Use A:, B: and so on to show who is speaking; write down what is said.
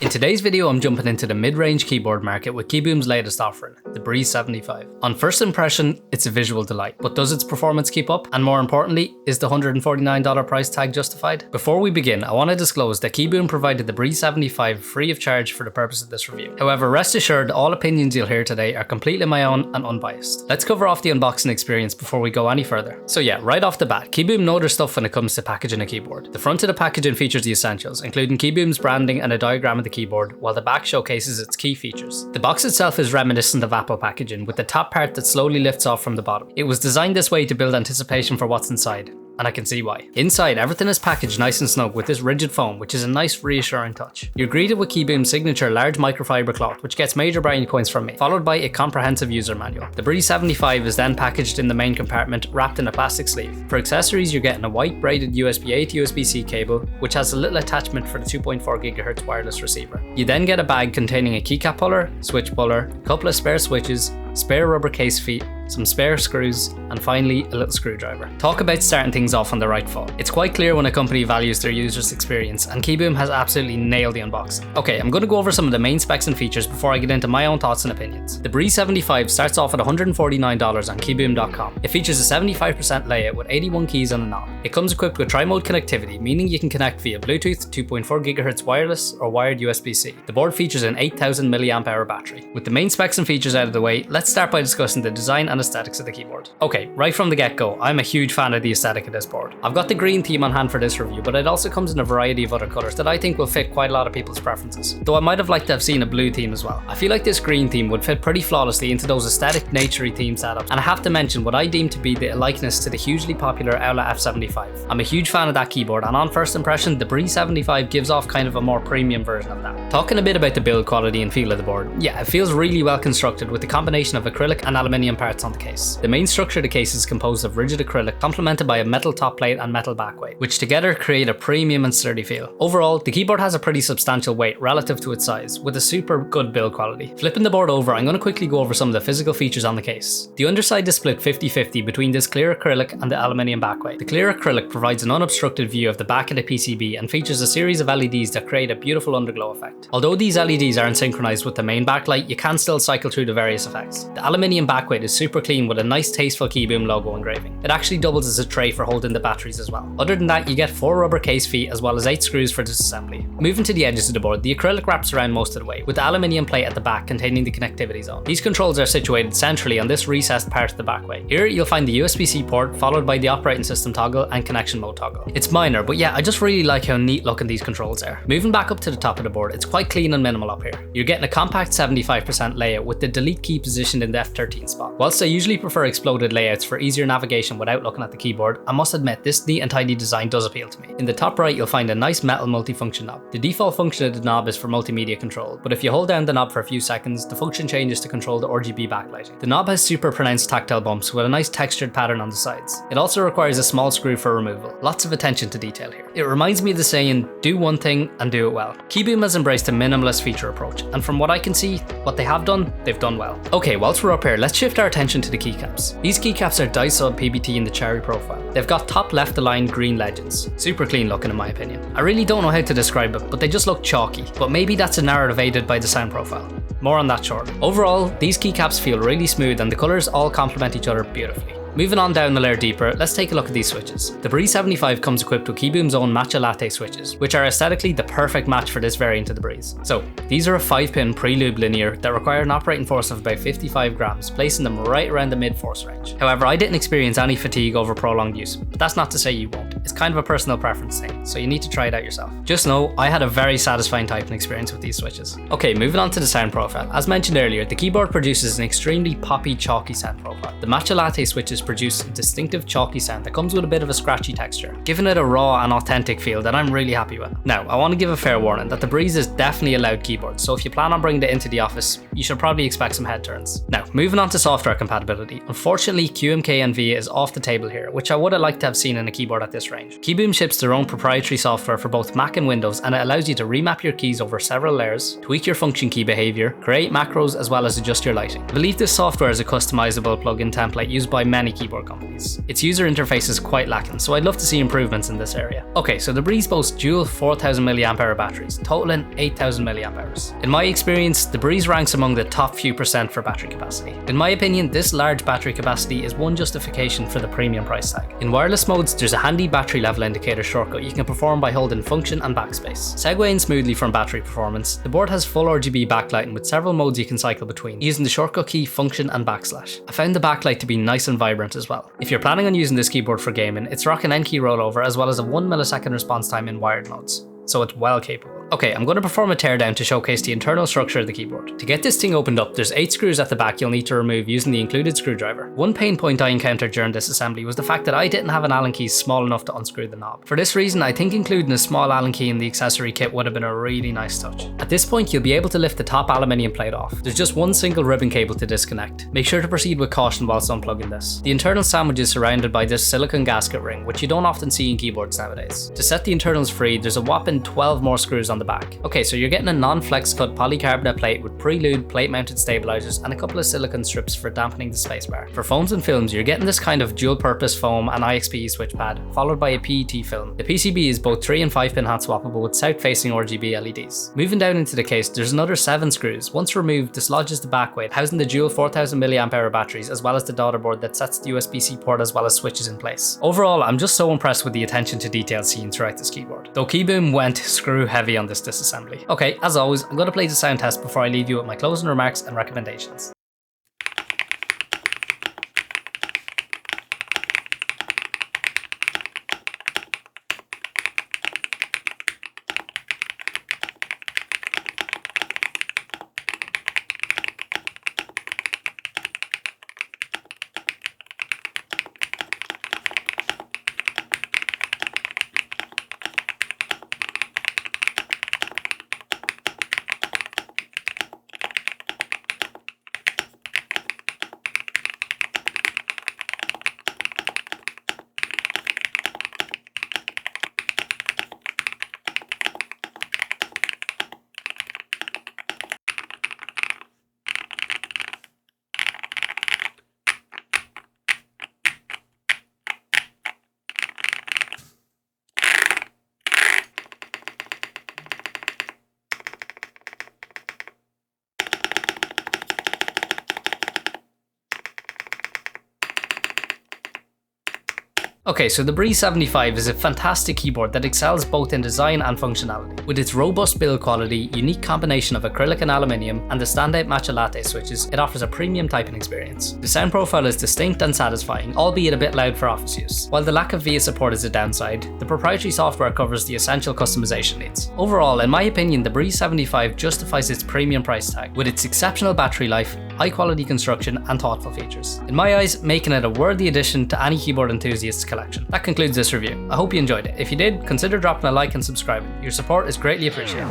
A: In today's video, I'm jumping into the mid-range keyboard market with KiiBoom's latest offering, the Breeze75. On first impression, it's a visual delight, but does its performance keep up? And more importantly, is the $149 price tag justified? Before we begin, I want to disclose that KiiBoom provided the Breeze75 free of charge for the purpose of this review. However, rest assured, all opinions you'll hear today are completely my own and unbiased. Let's cover off the unboxing experience before we go any further. So yeah, right off the bat, KiiBoom know their stuff when it comes to packaging a keyboard. The front of the packaging features the essentials, including KiiBoom's branding and a diagram of the keyboard, while the back showcases its key features. The box itself is reminiscent of Apple packaging, with the top part that slowly lifts off from the bottom. It was designed this way to build anticipation for what's inside, and I can see why. Inside, everything is packaged nice and snug with this rigid foam, which is a nice reassuring touch. You're greeted with KiiBoom's signature large microfiber cloth, which gets major brownie points from me, followed by a comprehensive user manual. The Breeze75 is then packaged in the main compartment, wrapped in a plastic sleeve. For accessories, you're getting a white braided USB-A to USB-C cable, which has a little attachment for the 2.4 GHz wireless receiver. You then get a bag containing a keycap puller, switch puller, a couple of spare switches, spare rubber case feet, some spare screws, and finally a little screwdriver. Talk about starting things off on the right foot. It's quite clear when a company values their users' experience, and KiiBoom has absolutely nailed the unboxing. Okay, I'm going to go over some of the main specs and features before I get into my own thoughts and opinions. The Breeze75 starts off at $149 on KiiBoom.com. It features a 75% layout with 81 keys on the knob. It comes equipped with tri-mode connectivity, meaning you can connect via Bluetooth, 2.4 GHz wireless, or wired USB-C. The board features an 8000 mAh battery. With the main specs and features out of the way, let's start by discussing the design and aesthetics of the keyboard. Okay, right from the get-go, I'm a huge fan of the aesthetic of this board. I've got the green theme on hand for this review, but it also comes in a variety of other colours that I think will fit quite a lot of people's preferences. Though I might have liked to have seen a blue theme as well. I feel like this green theme would fit pretty flawlessly into those aesthetic, naturey theme setups, and I have to mention what I deem to be the likeness to the hugely popular Owlet F75. I'm a huge fan of that keyboard, and on first impression, the Breeze75 gives off kind of a more premium version of that. Talking a bit about the build quality and feel of the board, yeah, it feels really well constructed with the combination of acrylic and aluminium parts on the case. The main structure of the case is composed of rigid acrylic complemented by a metal top plate and metal back weight, which together create a premium and sturdy feel. Overall, the keyboard has a pretty substantial weight relative to its size, with a super good build quality. Flipping the board over, I'm going to quickly go over some of the physical features on the case. The underside is split 50-50 between this clear acrylic and the aluminium back weight. The clear acrylic provides an unobstructed view of the back of the PCB and features a series of LEDs that create a beautiful underglow effect. Although these LEDs aren't synchronized with the main backlight, you can still cycle through the various effects. The aluminium back weight is super clean with a nice tasteful KiiBoom logo engraving. It actually doubles as a tray for holding the batteries as well. Other than that, you get 4 rubber case feet as well as 8 screws for disassembly. Moving to the edges of the board, the acrylic wraps around most of the way, with the aluminium plate at the back containing the connectivity zone. These controls are situated centrally on this recessed part of the back way. Here you'll find the USB-C port, followed by the operating system toggle and connection mode toggle. It's minor, but yeah, I just really like how neat looking these controls are. Moving back up to the top of the board, it's quite clean and minimal up here. You're getting a compact 75% layout with the delete key positioned in the F13 spot. Whilst I usually prefer exploded layouts for easier navigation without looking at the keyboard, I must admit this neat and tidy design does appeal to me. In the top right, you'll find a nice metal multifunction knob. The default function of the knob is for multimedia control, but if you hold down the knob for a few seconds, the function changes to control the RGB backlighting. The knob has super pronounced tactile bumps with a nice textured pattern on the sides. It also requires a small screw for removal. Lots of attention to detail here. It reminds me of the saying, do one thing and do it well. KiiBoom has embraced a minimalist feature approach, and from what I can see, what they have done, they've done well. Okay, whilst we're up here, let's shift our attention to the keycaps. These keycaps are die-sawed PBT in the cherry profile. They've got top left aligned green legends. Super clean looking in my opinion. I really don't know how to describe it, but they just look chalky. But maybe that's a narrative aided by the sound profile. More on that shortly. Overall, these keycaps feel really smooth and the colours all complement each other beautifully. Moving on down the layer deeper, let's take a look at these switches. The Breeze75 comes equipped with KiiBoom's own matcha latte switches, which are aesthetically the perfect match for this variant of the Breeze. So, these are a 5-pin pre-lube linear that require an operating force of about 55 grams, placing them right around the mid-force range. However, I didn't experience any fatigue over prolonged use, but that's not to say you won't. It's kind of a personal preference thing, so you need to try it out yourself. Just know, I had a very satisfying typing experience with these switches. Okay, moving on to the sound profile. As mentioned earlier, the keyboard produces an extremely poppy, chalky sound profile. The matcha latte switches produce a distinctive chalky sound that comes with a bit of a scratchy texture, giving it a raw and authentic feel that I'm really happy with. Now, I want to give a fair warning that the Breeze is definitely a loud keyboard, so if you plan on bringing it into the office, you should probably expect some head turns. Now, moving on to software compatibility. Unfortunately, QMK NVIDIA is off the table here, which I would have liked to have seen in a keyboard at this range. range. KiiBoom ships their own proprietary software for both Mac and Windows, and it allows you to remap your keys over several layers, tweak your function key behavior, create macros, as well as adjust your lighting. I believe this software is a customizable plugin template used by many keyboard companies. Its user interface is quite lacking, so I'd love to see improvements in this area. Okay, so the Breeze boasts dual 4000 mAh batteries, totaling 8000 mAh. In my experience, the Breeze ranks among the top few percent for battery capacity. In my opinion, this large battery capacity is one justification for the premium price tag. In wireless modes, there's a handy battery level indicator shortcut you can perform by holding function and backspace. Segueing smoothly from battery performance, the board has full RGB backlighting with several modes you can cycle between, using the shortcut key, function and backslash. I found the backlight to be nice and vibrant as well. If you're planning on using this keyboard for gaming, it's rocking N-key rollover as well as a 1 millisecond response time in wired modes, so it's well capable. Okay, I'm going to perform a teardown to showcase the internal structure of the keyboard. To get this thing opened up, there's 8 screws at the back you'll need to remove using the included screwdriver. One pain point I encountered during this assembly was the fact that I didn't have an Allen key small enough to unscrew the knob. For this reason, I think including a small Allen key in the accessory kit would have been a really nice touch. At this point, you'll be able to lift the top aluminium plate off. There's just one single ribbon cable to disconnect. Make sure to proceed with caution whilst unplugging this. The internal sandwich is surrounded by this silicone gasket ring, which you don't often see in keyboards nowadays. To set the internals free, there's a whopping 12 more screws on the back. Okay, so you're getting a non-flex cut polycarbonate plate with prelude plate mounted stabilizers and a couple of silicone strips for dampening the spacebar. For phones and films, you're getting this kind of dual purpose foam and IXP switch pad, followed by a PET film. The PCB is both 3 and 5 pin hot swappable with south facing RGB LEDs. Moving down into the case, there's another 7 screws. Once removed, dislodges the back weight, housing the dual 4000 mAh batteries as well as the daughter board that sets the USB-C port as well as switches in place. Overall, I'm just so impressed with the attention to detail seen throughout this keyboard, though KiiBoom went screw heavy on this disassembly. Okay, as always, I'm going to play the sound test before I leave you with my closing remarks and recommendations. Okay, so the Breeze75 is a fantastic keyboard that excels both in design and functionality. With its robust build quality, unique combination of acrylic and aluminium, and the standout matcha latte switches, it offers a premium typing experience. The sound profile is distinct and satisfying, albeit a bit loud for office use. While the lack of VIA support is a downside, the proprietary software covers the essential customization needs. Overall, in my opinion, the Breeze75 justifies its premium price tag, with its exceptional battery life, high quality construction, and thoughtful features. In my eyes, making it a worthy addition to any keyboard enthusiast's collection. That concludes this review. I hope you enjoyed it. If you did, consider dropping a like and subscribing. Your support is greatly appreciated.